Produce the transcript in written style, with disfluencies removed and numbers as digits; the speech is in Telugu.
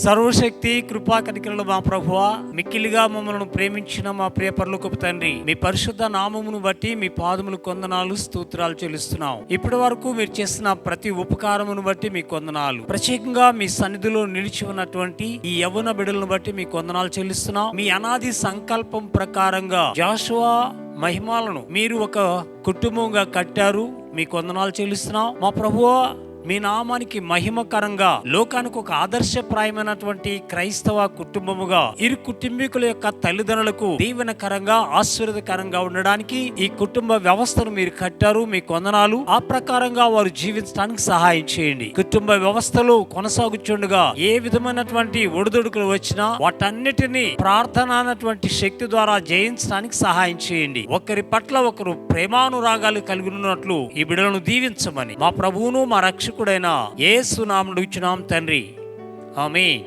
సర్వశక్తి కృపా కనికరములు మా ప్రభువా, మిక్కిలిగా మమ్మల్ని ప్రేమించిన మా ప్రియ పరలోకపు తండ్రి, మీ పరిశుద్ధ నామమును బట్టి మీ పాదములు కొందనాలు స్తోత్రాలు చెల్లిస్తున్నాం. ఇప్పటి వరకు మీరు చేసిన ప్రతి ఉపకారమును బట్టి మీ కొందనాలు, ప్రత్యేకంగా మీ సన్నిధిలో నిలిచి ఉన్నటువంటి ఈ యవ్వన బిడ్డలను బట్టి మీ కొందనాలు చెల్లిస్తున్నాం. మీ అనాది సంకల్పం ప్రకారంగా జాషువా మహిమలను మీరు ఒక కుటుంబంగా కట్టారు, మీ కొందనాలు చెల్లిస్తున్నాం. మా ప్రభువా, మీ నామానికి మహిమకరంగా లోకానికి ఒక ఆదర్శప్రాయమైనటువంటి క్రైస్తవ కుటుంబముగా ఇరు కుటుంబీకుల యొక్క తల్లిదండ్రులకు దీవెనకరంగా ఆశీర్వాదకరంగా ఉండడానికి ఈ కుటుంబ వ్యవస్థను మీరు కట్టారు, మీ కొందనాలు. ఆ ప్రకారంగా వారు జీవించడానికి సహాయం చేయండి. కుటుంబ వ్యవస్థలో కొనసాగుచుండగా ఏ విధమైనటువంటి ఒడిదుడుకులు వచ్చినా వాటన్నిటినీ ప్రార్థన అన్నటువంటి శక్తి ద్వారా జయించడానికి సహాయం చేయండి. ఒకరి పట్ల ఒకరు ప్రేమానురాగాలు కలిగి ఉన్నట్లు ఈ బిడ్డలను దీవించమని మా ప్రభువును మా రక్షకుడైన యేసు నామమున అడుగుచున్నాం తండ్రి. ఆమేన్.